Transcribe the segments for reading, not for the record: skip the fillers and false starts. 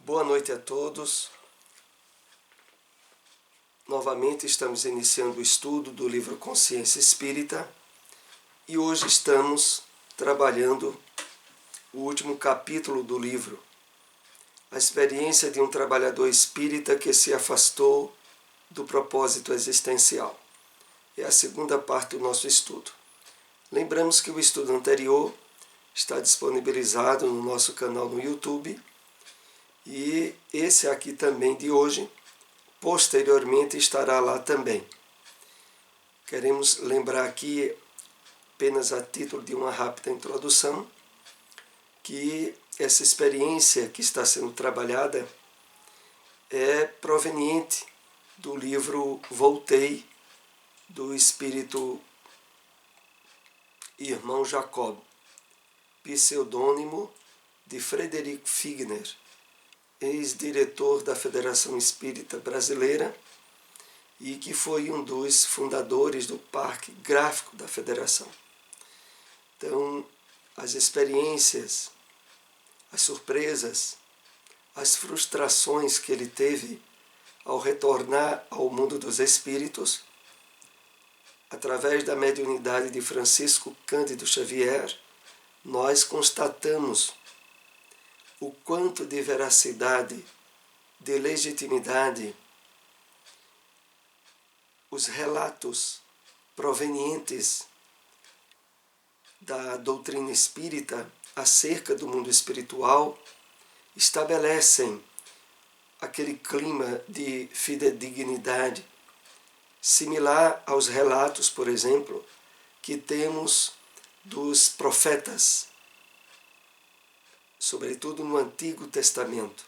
Boa noite a todos. Novamente estamos iniciando o estudo do livro Consciência Espírita e hoje estamos trabalhando o último capítulo do livro, a experiência de um trabalhador espírita que se afastou do propósito existencial. É a segunda parte do nosso estudo. Lembramos que o estudo anterior está disponibilizado no nosso canal no YouTube e esse aqui também de hoje, posteriormente, estará lá também. Queremos lembrar aqui, apenas a título de uma rápida introdução, que essa experiência que está sendo trabalhada é proveniente do livro Voltei, do espírito Irmão Jacob, pseudônimo de Frederico Figner, ex-diretor da Federação Espírita Brasileira e que foi um dos fundadores do Parque Gráfico da Federação. Então, as experiências, as surpresas, as frustrações que ele teve ao retornar ao mundo dos espíritos, através da mediunidade de Francisco Cândido Xavier, nós constatamos o quanto de veracidade, de legitimidade, os relatos provenientes da doutrina espírita acerca do mundo espiritual estabelecem aquele clima de fidedignidade, similar aos relatos, por exemplo, que temos dos profetas, sobretudo no Antigo Testamento,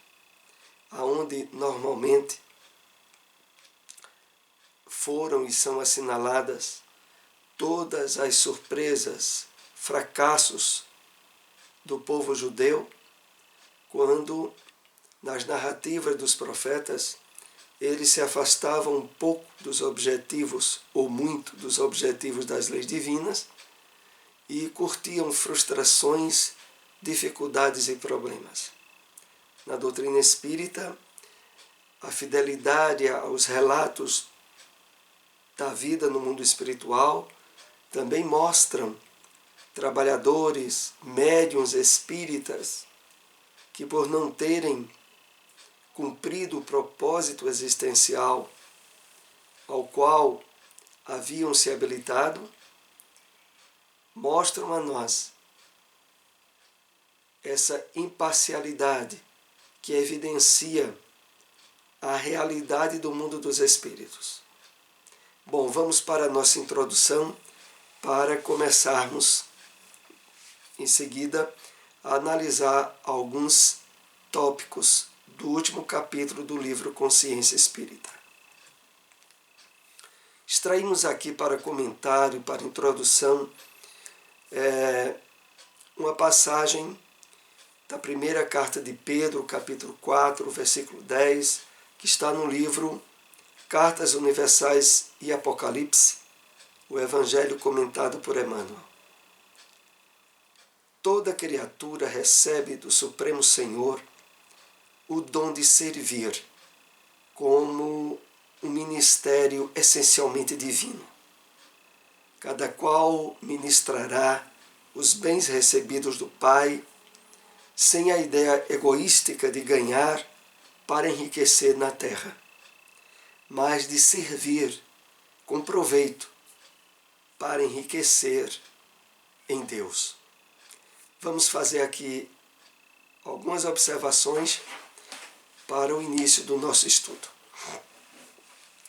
onde normalmente foram e são assinaladas todas as surpresas, fracassos do povo judeu, quando, nas narrativas dos profetas, eles se afastavam um pouco dos objetivos, ou muito dos objetivos das leis divinas, e curtiam frustrações, dificuldades e problemas. Na doutrina espírita, a fidelidade aos relatos da vida no mundo espiritual também mostram trabalhadores, médiuns espíritas, que por não terem cumprido o propósito existencial ao qual haviam se habilitado, mostram a nós essa imparcialidade que evidencia a realidade do mundo dos espíritos. Bom, vamos para a nossa introdução para começarmos em seguida a analisar alguns tópicos do último capítulo do livro Consciência Espírita. Extraímos aqui para comentário, para introdução, uma passagem da primeira carta de Pedro, capítulo 4, versículo 10, que está no livro Cartas Universais e Apocalipse, o Evangelho comentado por Emmanuel. Toda criatura recebe do Supremo Senhor o dom de servir como um ministério essencialmente divino. Cada qual ministrará os bens recebidos do Pai, sem a ideia egoística de ganhar para enriquecer na terra, mas de servir com proveito para enriquecer em Deus. Vamos fazer aqui algumas observações para o início do nosso estudo.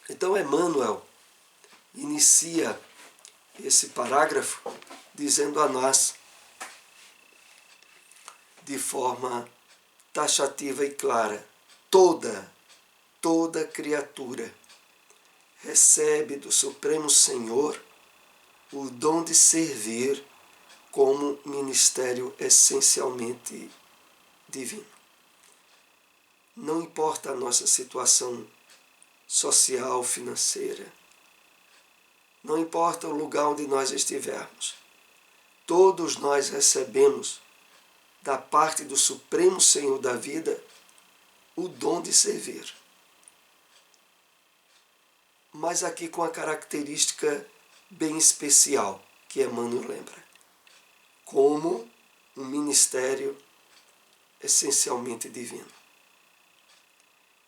Então, Emmanuel inicia esse parágrafo dizendo a nós, de forma taxativa e clara, toda criatura recebe do Supremo Senhor o dom de servir como ministério essencialmente divino. Não importa a nossa situação social, financeira, não importa o lugar onde nós estivermos, todos nós recebemos da parte do Supremo Senhor da vida o dom de servir. Mas aqui com a característica bem especial que Emmanuel lembra, como um ministério essencialmente divino.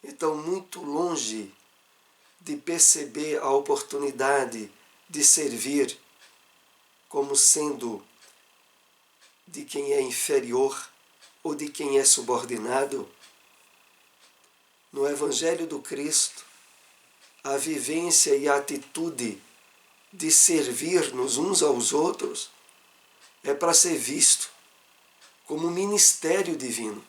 Então, muito longe de perceber a oportunidade de servir como sendo de quem é inferior ou de quem é subordinado, no Evangelho do Cristo, a vivência e a atitude de servir-nos uns aos outros é para ser visto como um ministério divino,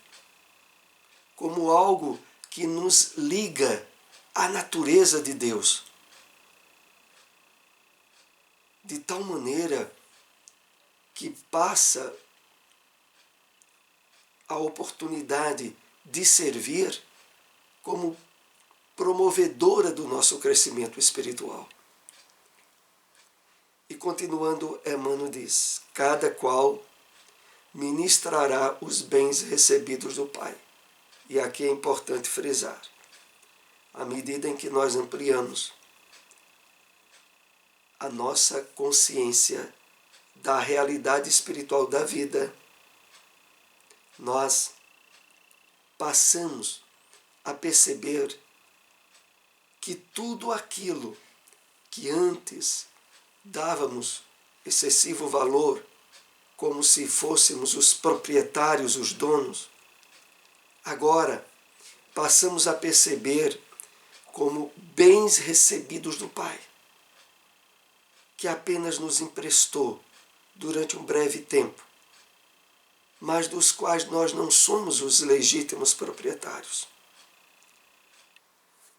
como algo que nos liga à natureza de Deus, de tal maneira que passa a oportunidade de servir como promovedora do nosso crescimento espiritual. E continuando, Emmanuel diz: cada qual ministrará os bens recebidos do Pai. E aqui é importante frisar, à medida em que nós ampliamos a nossa consciência da realidade espiritual da vida, nós passamos a perceber que tudo aquilo que antes dávamos excessivo valor, como se fôssemos os proprietários, os donos, agora passamos a perceber como bens recebidos do Pai, que apenas nos emprestou durante um breve tempo, mas dos quais nós não somos os legítimos proprietários.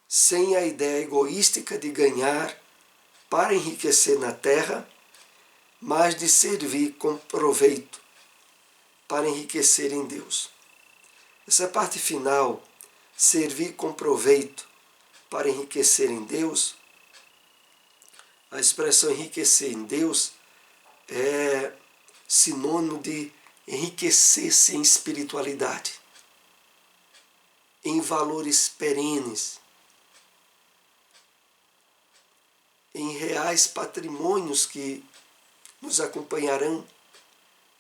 Sem a ideia egoística de ganhar para enriquecer na terra, mas de servir com proveito para enriquecer em Deus. Essa parte final, servir com proveito para enriquecer em Deus, a expressão enriquecer em Deus é sinônimo de enriquecer-se em espiritualidade, em valores perenes, em reais patrimônios que nos acompanharão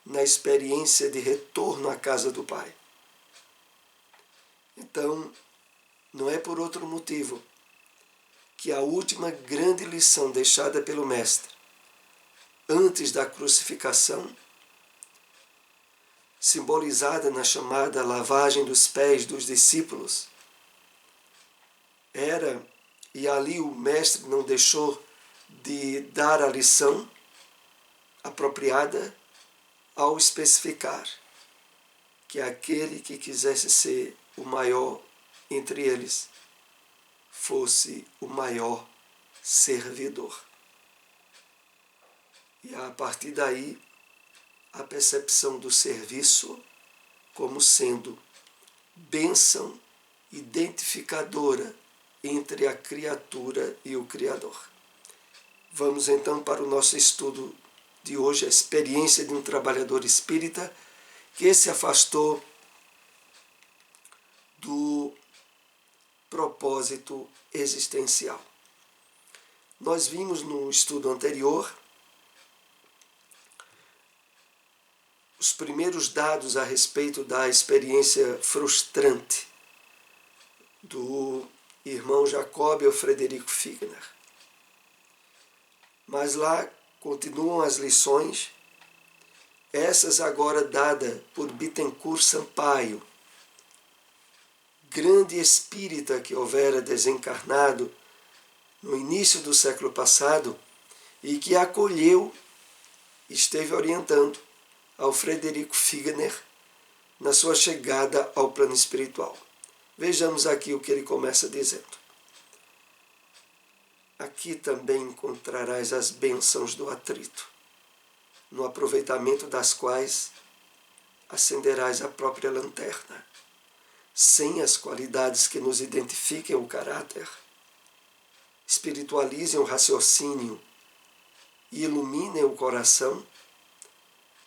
na experiência de retorno à casa do Pai. Então, não é por outro motivo que a última grande lição deixada pelo Mestre antes da crucificação, simbolizada na chamada lavagem dos pés dos discípulos, era, e ali o Mestre não deixou de dar a lição apropriada ao especificar que aquele que quisesse ser o maior entre eles fosse o maior servidor. E a partir daí, a percepção do serviço como sendo bênção identificadora entre a criatura e o Criador. Vamos então para o nosso estudo de hoje, a experiência de um trabalhador espírita que se afastou do propósito existencial. Nós vimos no estudo anterior os primeiros dados a respeito da experiência frustrante do irmão Jacob Frederico Figner. Mas lá continuam as lições, essas agora dadas por Bittencourt Sampaio, grande espírita que houvera desencarnado no início do século passado e que acolheu, esteve orientando ao Frederico Figner na sua chegada ao plano espiritual. Vejamos aqui o que ele começa dizendo. Aqui também encontrarás as bênçãos do atrito, no aproveitamento das quais acenderás a própria lanterna, sem as qualidades que nos identifiquem o caráter, espiritualizem o raciocínio e iluminem o coração,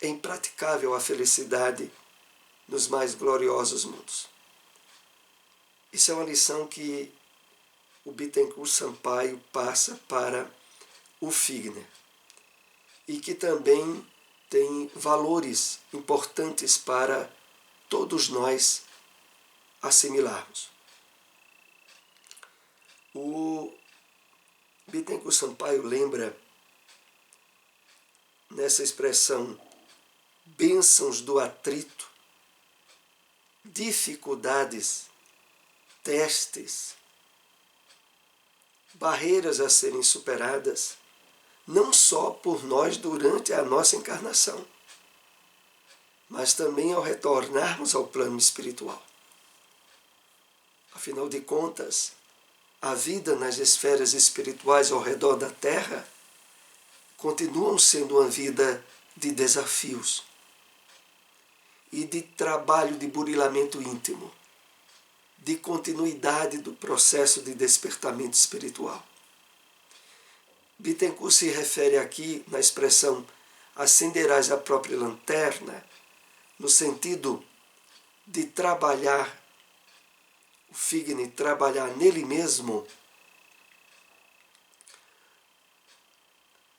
é impraticável a felicidade nos mais gloriosos mundos. Isso é uma lição que o Bittencourt Sampaio passa para o Figner e que também tem valores importantes para todos nós assimilarmos. O Bittencourt Sampaio lembra nessa expressão bênçãos do atrito, dificuldades, testes, barreiras a serem superadas, não só por nós durante a nossa encarnação, mas também ao retornarmos ao plano espiritual. Afinal de contas, a vida nas esferas espirituais ao redor da Terra continuam sendo uma vida de desafios e de trabalho de burilamento íntimo, de continuidade do processo de despertamento espiritual. Bittencourt se refere aqui na expressão acenderás a própria lanterna, no sentido de trabalhar, o Figner trabalhar nele mesmo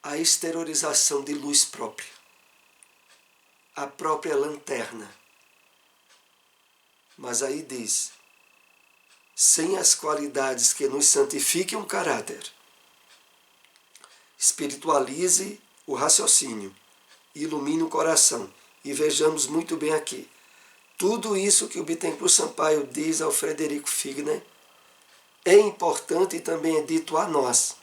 a exteriorização de luz própria, a própria lanterna. Mas aí diz, sem as qualidades que nos santifiquem o caráter, espiritualize o raciocínio, ilumine o coração. E vejamos muito bem aqui, tudo isso que o Bittencourt Sampaio diz ao Frederico Figner é importante e também é dito a nós.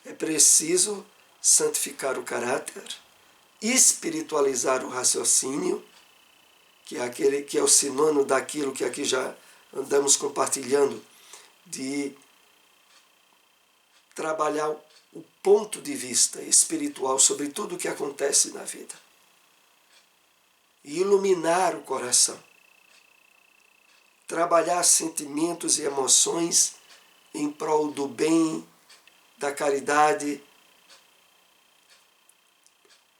É preciso santificar o caráter, espiritualizar o raciocínio, que é aquele que é o sinônimo daquilo que aqui já andamos compartilhando, de trabalhar o ponto de vista espiritual sobre tudo o que acontece na vida. E iluminar o coração. Trabalhar sentimentos e emoções em prol do bem, da caridade,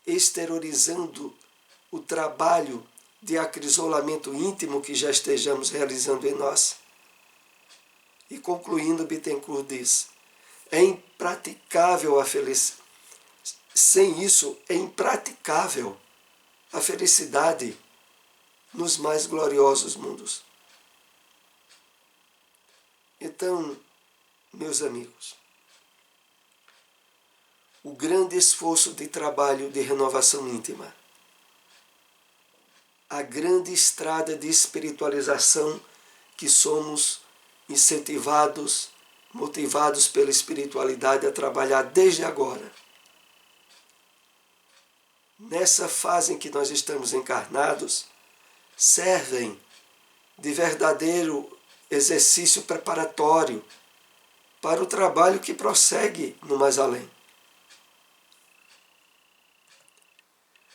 exteriorizando o trabalho de acrisolamento íntimo que já estejamos realizando em nós. E concluindo, Bittencourt diz, é impraticável a felicidade. Sem isso, é impraticável a felicidade nos mais gloriosos mundos. Então, meus amigos, o grande esforço de trabalho de renovação íntima, a grande estrada de espiritualização que somos incentivados, motivados pela espiritualidade a trabalhar desde agora. Nessa fase em que nós estamos encarnados, servem de verdadeiro exercício preparatório para o trabalho que prossegue no mais além.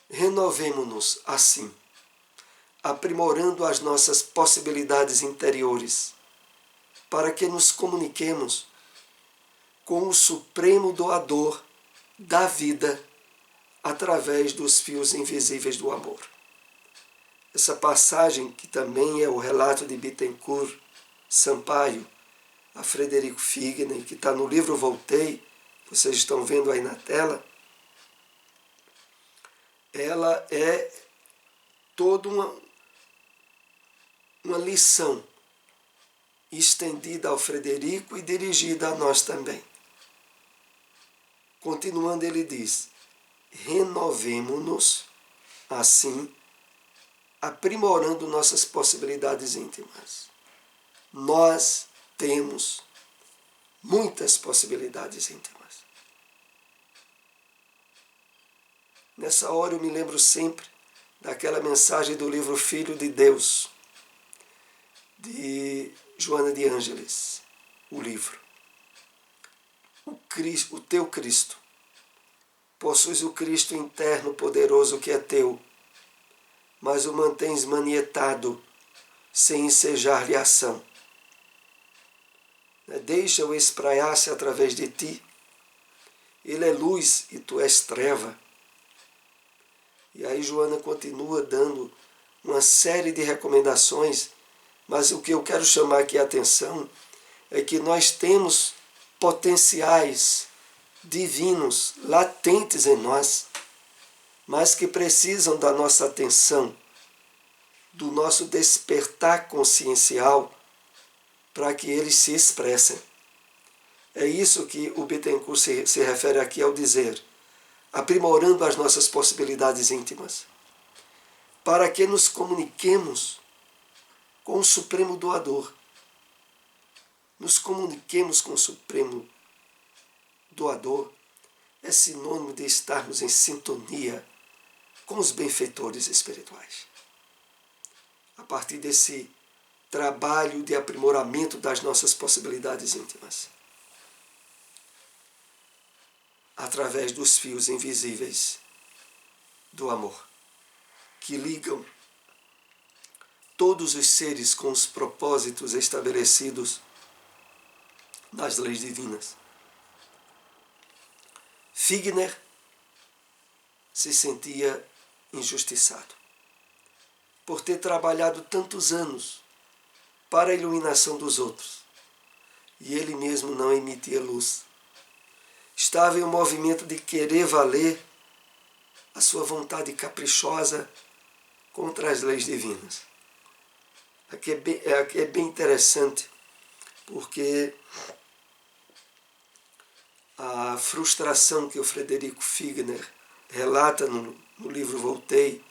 Renovemo-nos assim, aprimorando as nossas possibilidades interiores, para que nos comuniquemos com o supremo doador da vida através dos fios invisíveis do amor. Essa passagem, que também é o relato de Bittencourt Sampaio a Frederico Figner, que está no livro Voltei, vocês estão vendo aí na tela, ela é toda uma lição estendida ao Frederico e dirigida a nós também. Continuando, ele diz, renovemo-nos assim, aprimorando nossas possibilidades íntimas. Nós temos muitas possibilidades íntimas. Nessa hora eu me lembro sempre daquela mensagem do livro Filho de Deus, de Joana de Ângeles, o livro. O teu Cristo. Possuis o Cristo interno poderoso que é teu, mas o mantens manietado, sem ensejar-lhe ação. Deixa-o espraiar-se através de ti. Ele é luz e tu és treva. E aí Joana continua dando uma série de recomendações Mas o que eu quero chamar aqui a atenção é que nós temos potenciais divinos latentes em nós, mas que precisam da nossa atenção, do nosso despertar consciencial, para que eles se expressem. É isso que o Bittencourt se refere aqui ao dizer, aprimorando as nossas possibilidades íntimas, para que nos comuniquemos com o Supremo Doador. Nos comuniquemos com o Supremo Doador é sinônimo de estarmos em sintonia com os benfeitores espirituais. A partir desse trabalho de aprimoramento das nossas possibilidades íntimas, através dos fios invisíveis do amor, que ligam todos os seres com os propósitos estabelecidos nas leis divinas. Figner se sentia injustiçado por ter trabalhado tantos anos para a iluminação dos outros, e ele mesmo não emitia luz. Estava em um movimento de querer valer a sua vontade caprichosa contra as leis divinas. Aqui é bem interessante, porque a frustração que o Frederico Figner relata no livro Voltei,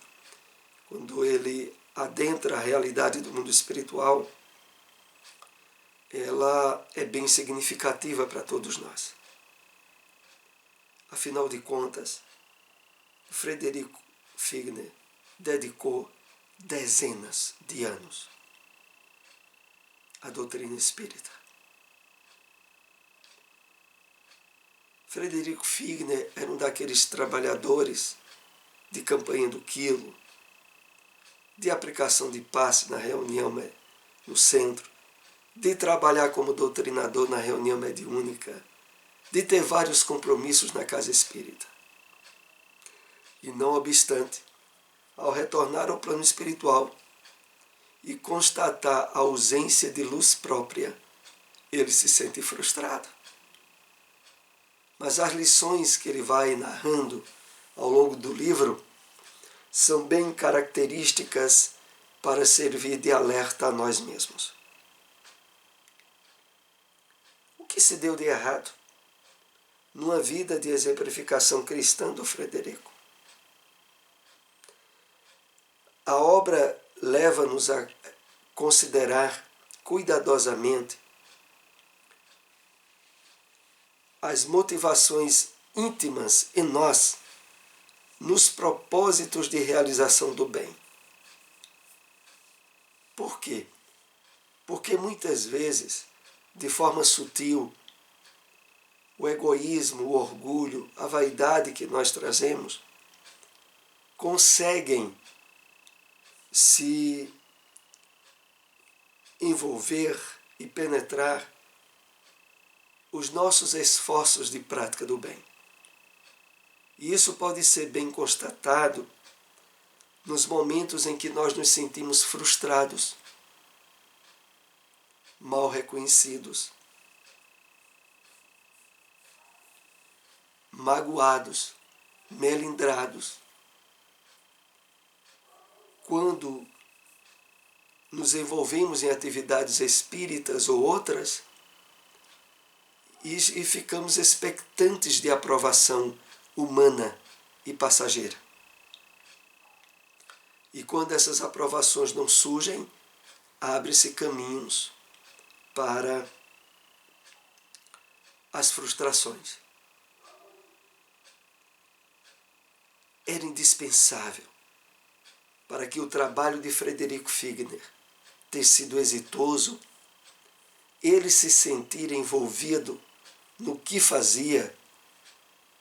quando ele adentra a realidade do mundo espiritual, ela é bem significativa para todos nós. Afinal de contas, Frederico Figner dedicou dezenas de anos à doutrina espírita. Frederico Figner era um daqueles trabalhadores de campanha do quilo, de aplicação de passe na reunião no centro, de trabalhar como doutrinador na reunião mediúnica, de ter vários compromissos na casa espírita. E não obstante, ao retornar ao plano espiritual e constatar a ausência de luz própria, ele se sente frustrado. Mas as lições que ele vai narrando ao longo do livro são bem características para servir de alerta a nós mesmos. O que se deu de errado numa vida de exemplificação cristã do Frederico? A obra leva-nos a considerar cuidadosamente as motivações íntimas em nós, nos propósitos de realização do bem. Por quê? Porque muitas vezes, de forma sutil, o egoísmo, o orgulho, a vaidade que nós trazemos, conseguem se envolver e penetrar os nossos esforços de prática do bem. E isso pode ser bem constatado nos momentos em que nós nos sentimos frustrados, mal reconhecidos, magoados, melindrados. Quando nos envolvemos em atividades espíritas ou outras e ficamos expectantes de aprovação humana e passageira. E quando essas aprovações não surgem, abre-se caminhos para as frustrações. Era indispensável para que o trabalho de Frederico Figner ter sido exitoso, ele se sentir envolvido no que fazia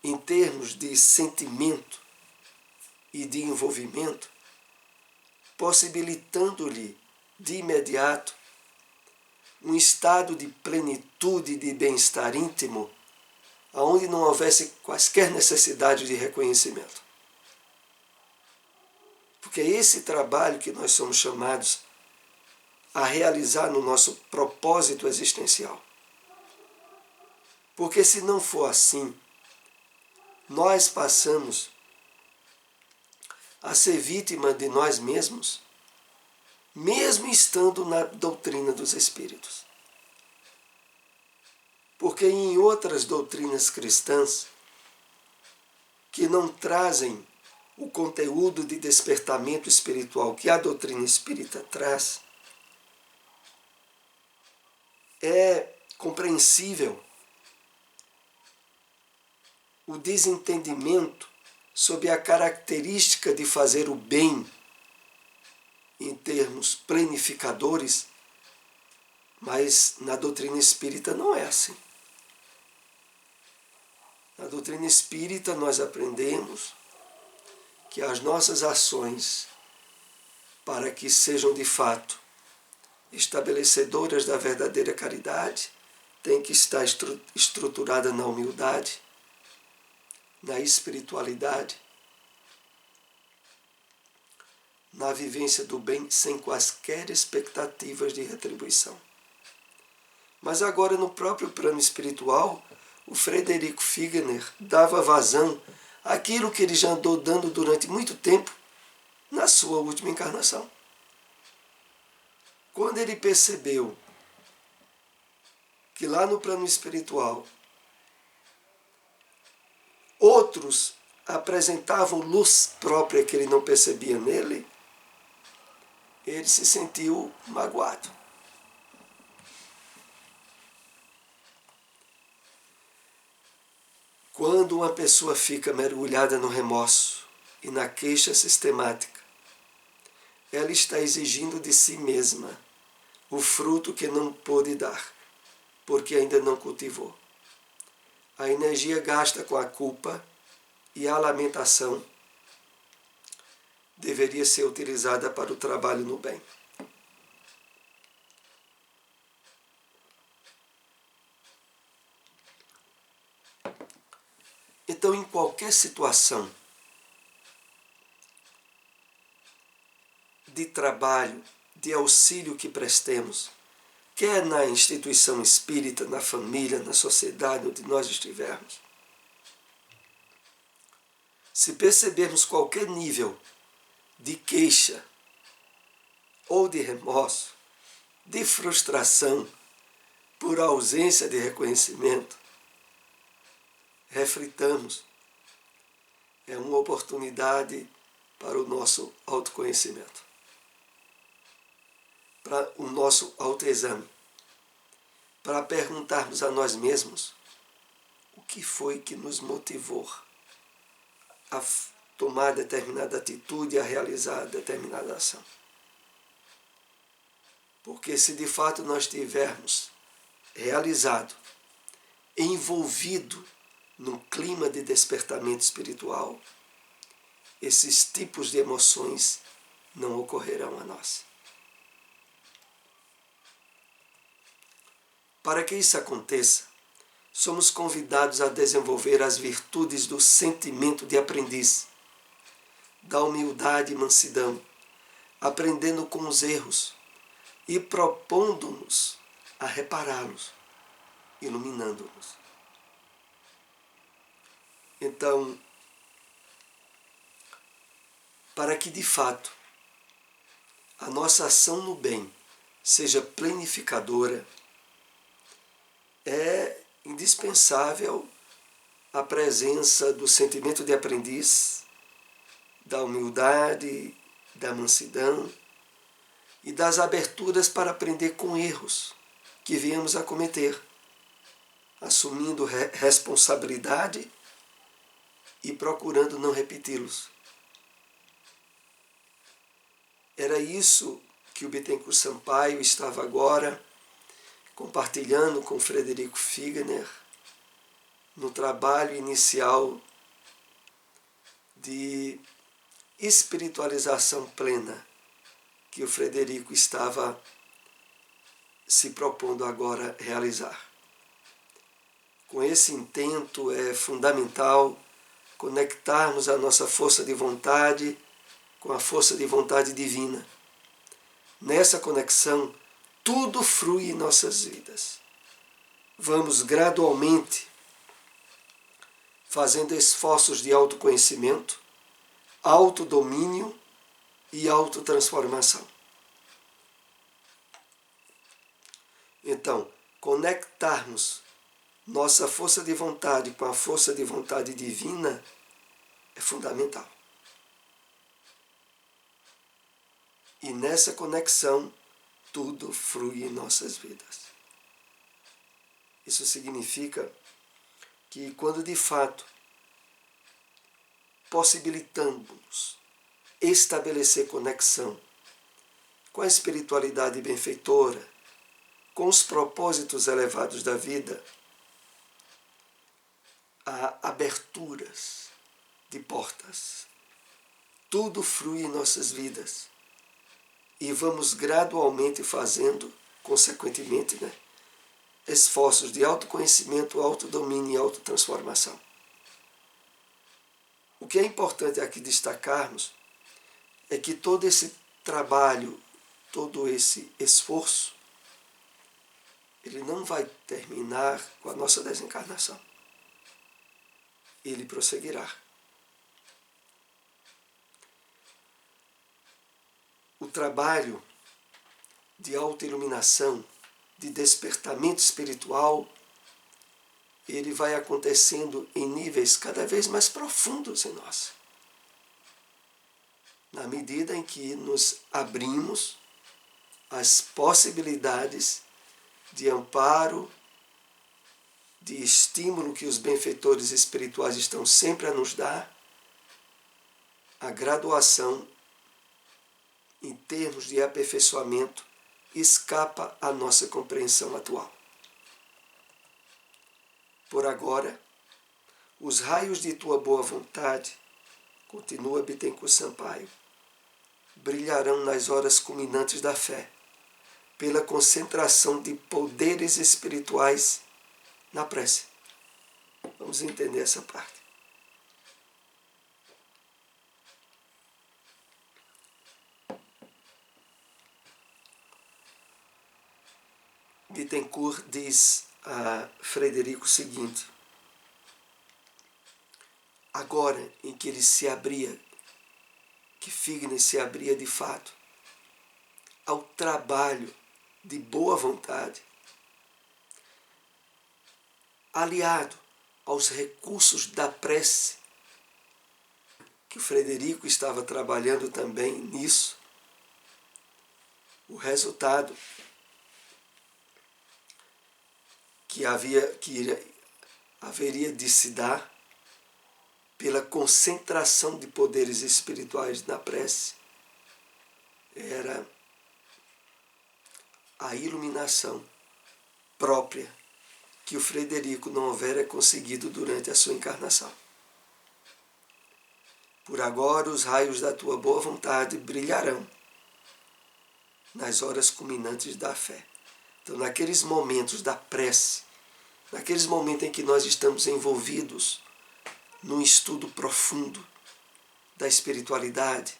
em termos de sentimento e de envolvimento, possibilitando-lhe de imediato um estado de plenitude e de bem-estar íntimo, onde não houvesse quaisquer necessidade de reconhecimento. Porque é esse trabalho que nós somos chamados a realizar no nosso propósito existencial. Porque se não for assim, nós passamos a ser vítima de nós mesmos, mesmo estando na doutrina dos Espíritos. Porque em outras doutrinas cristãs, que não trazem o conteúdo de despertamento espiritual que a doutrina espírita traz, é compreensível o desentendimento sobre a característica de fazer o bem em termos planificadores, mas na doutrina espírita não é assim. Na doutrina espírita nós aprendemos que as nossas ações, para que sejam de fato estabelecedoras da verdadeira caridade, têm que estar estruturadas na humildade, na espiritualidade, na vivência do bem sem quaisquer expectativas de retribuição. Mas agora, no próprio plano espiritual, o Frederico Figner dava vazão àquilo que ele já andou dando durante muito tempo na sua última encarnação. Quando ele percebeu que lá no plano espiritual outros apresentavam luz própria que ele não percebia nele, ele se sentiu magoado. Quando uma pessoa fica mergulhada no remorso e na queixa sistemática, ela está exigindo de si mesma o fruto que não pôde dar, porque ainda não cultivou. A energia gasta com a culpa e a lamentação deveria ser utilizada para o trabalho no bem. Então, em qualquer situação de trabalho, de auxílio que prestemos, quer na instituição espírita, na família, na sociedade, onde nós estivermos, se percebermos qualquer nível de queixa ou de remorso, de frustração por ausência de reconhecimento, reflitamos. É uma oportunidade para o nosso autoconhecimento, para o nosso autoexame, para perguntarmos a nós mesmos o que foi que nos motivou a tomar determinada atitude, a realizar determinada ação. Porque se de fato nós tivermos realizado, envolvido num clima de despertamento espiritual, esses tipos de emoções não ocorrerão a nós. Para que isso aconteça, somos convidados a desenvolver as virtudes do sentimento de aprendiz, da humildade e mansidão, aprendendo com os erros e propondo-nos a repará-los, iluminando-nos. Então, para que de fato a nossa ação no bem seja planificadora, é indispensável a presença do sentimento de aprendiz, da humildade, da mansidão e das aberturas para aprender com erros que viemos a cometer, assumindo responsabilidade e procurando não repeti-los. Era isso que o Bittencourt Sampaio estava agora compartilhando com Frederico Figner no trabalho inicial de espiritualização plena que o Frederico estava se propondo agora realizar. Com esse intento é fundamental conectarmos a nossa força de vontade com a força de vontade divina, nessa conexão, tudo flui em nossas vidas. Vamos gradualmente fazendo esforços de autoconhecimento, autodomínio e autotransformação. Então, conectarmos nossa força de vontade com a força de vontade divina é fundamental. E nessa conexão, tudo flui em nossas vidas. Isso significa que quando de fato possibilitamos estabelecer conexão com a espiritualidade benfeitora, com os propósitos elevados da vida, há aberturas de portas. Tudo flui em nossas vidas. E vamos gradualmente fazendo, consequentemente, esforços de autoconhecimento, autodomínio e autotransformação. O que é importante aqui destacarmos é que todo esse trabalho, todo esse esforço, ele não vai terminar com a nossa desencarnação. Ele prosseguirá. O trabalho de autoiluminação, de despertamento espiritual, ele vai acontecendo em níveis cada vez mais profundos em nós. Na medida em que nos abrimos às possibilidades de amparo, de estímulo que os benfeitores espirituais estão sempre a nos dar, a graduação em termos de aperfeiçoamento escapa à nossa compreensão atual. Por agora, os raios de tua boa vontade, continua Bittencourt Sampaio, brilharão nas horas culminantes da fé, pela concentração de poderes espirituais na prece. Vamos entender essa parte. Bittencourt diz a Frederico o seguinte: agora em que ele se abria, que Figner se abria de fato ao trabalho de boa vontade, aliado aos recursos da prece, que o Frederico estava trabalhando também nisso, o resultado que haveria de se dar pela concentração de poderes espirituais na prece era a iluminação própria que o Frederico não houvera conseguido durante a sua encarnação. Por agora os raios da tua boa vontade brilharão nas horas culminantes da fé. Então, naqueles momentos da prece, naqueles momentos em que nós estamos envolvidos num estudo profundo da espiritualidade,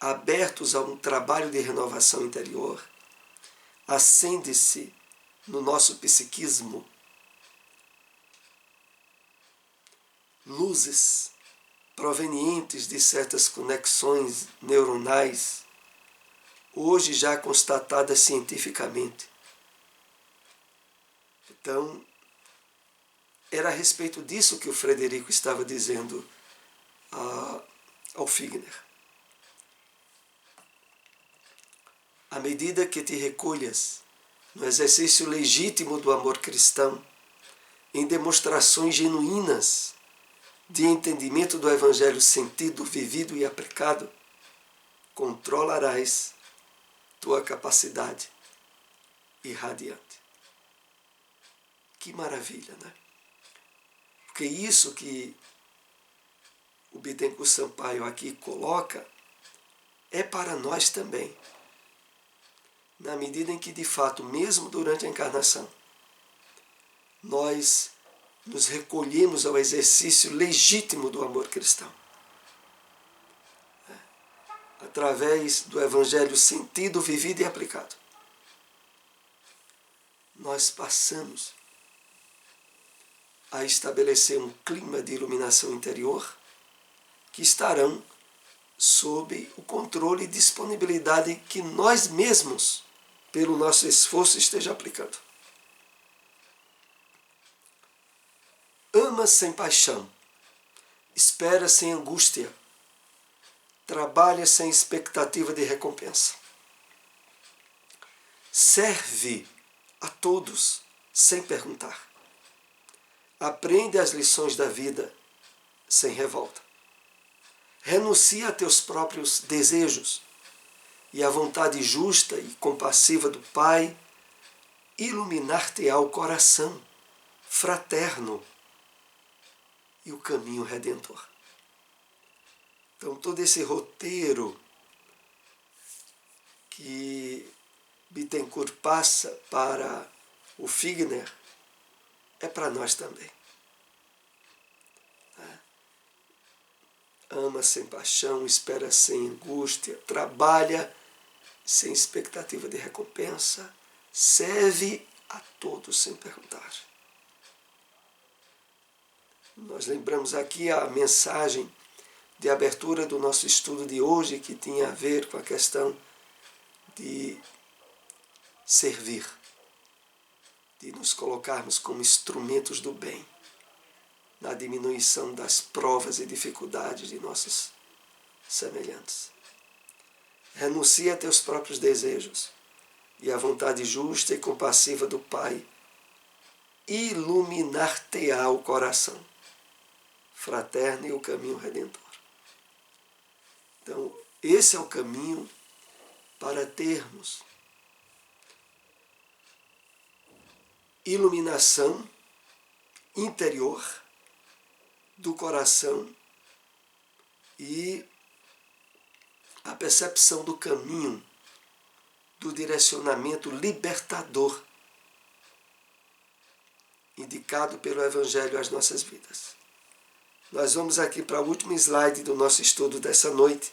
abertos a um trabalho de renovação interior, acende-se no nosso psiquismo luzes provenientes de certas conexões neuronais, hoje já constatadas cientificamente. Então, era a respeito disso que o Frederico estava dizendo ao Figner. À medida que te recolhas no exercício legítimo do amor cristão, em demonstrações genuínas de entendimento do Evangelho sentido, vivido e aplicado, controlarás tua capacidade irradiante. Que maravilha, né? Porque isso que o Bittencourt Sampaio aqui coloca é para nós também. Na medida em que, de fato, mesmo durante a encarnação, nós nos recolhemos ao exercício legítimo do amor cristão. através do Evangelho sentido, vivido e aplicado, nós passamos a estabelecer um clima de iluminação interior que estarão sob o controle e disponibilidade que nós mesmos, pelo nosso esforço, esteja aplicando. Ama sem paixão, espera sem angústia, trabalha sem expectativa de recompensa. Serve a todos sem perguntar. Aprende as lições da vida sem revolta. Renuncia a teus próprios desejos e a vontade justa e compassiva do Pai iluminar-te-á o coração fraterno e o caminho redentor. Então, todo esse roteiro que Bittencourt passa para o Figner é para nós também. Ama sem paixão, espera sem angústia, trabalha sem expectativa de recompensa, serve a todos sem perguntar. Nós lembramos aqui a mensagem de abertura do nosso estudo de hoje, que tinha a ver com a questão de servir, de nos colocarmos como instrumentos do bem, na diminuição das provas e dificuldades de nossos semelhantes. Renuncia a teus próprios desejos e a vontade justa e compassiva do Pai iluminar-te-á o coração fraterno e o caminho redentor. Então, esse é o caminho para termos iluminação interior do coração e a percepção do caminho, do direcionamento libertador indicado pelo Evangelho às nossas vidas. Nós vamos aqui para o último slide do nosso estudo dessa noite.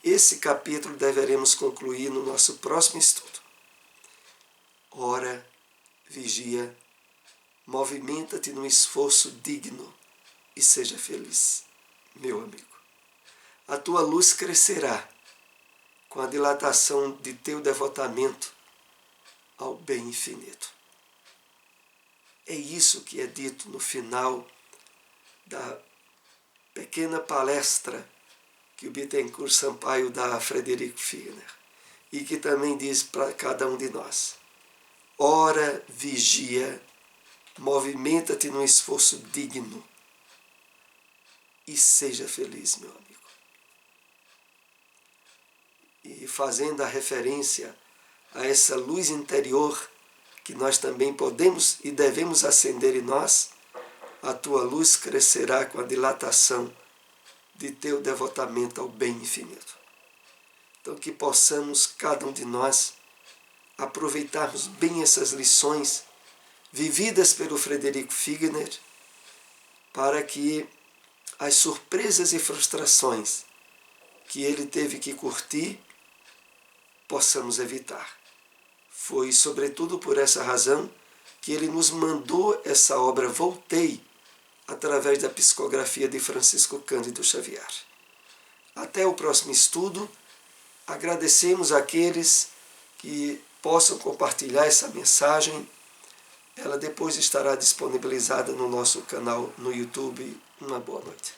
Esse capítulo deveremos concluir no nosso próximo estudo. Ora, vigia, movimenta-te num esforço digno e seja feliz, meu amigo. A tua luz crescerá com a dilatação de teu devotamento ao bem infinito. É isso que é dito no final da pequena palestra que o Bittencourt Sampaio dá a Frederico Figner e que também diz para cada um de nós: ora, vigia, movimenta-te num esforço digno e seja feliz, meu amigo. E fazendo a referência a essa luz interior que nós também podemos e devemos acender em nós, a tua luz crescerá com a dilatação de teu devotamento ao bem infinito. Então, que possamos, cada um de nós, aproveitarmos bem essas lições vividas pelo Frederico Figner, para que as surpresas e frustrações que ele teve que curtir, possamos evitar. Foi, sobretudo, por essa razão que ele nos mandou essa obra Voltei, através da psicografia de Francisco Cândido Xavier. Até o próximo estudo. Agradecemos àqueles que possam compartilhar essa mensagem. Ela depois estará disponibilizada no nosso canal no YouTube. Uma boa noite.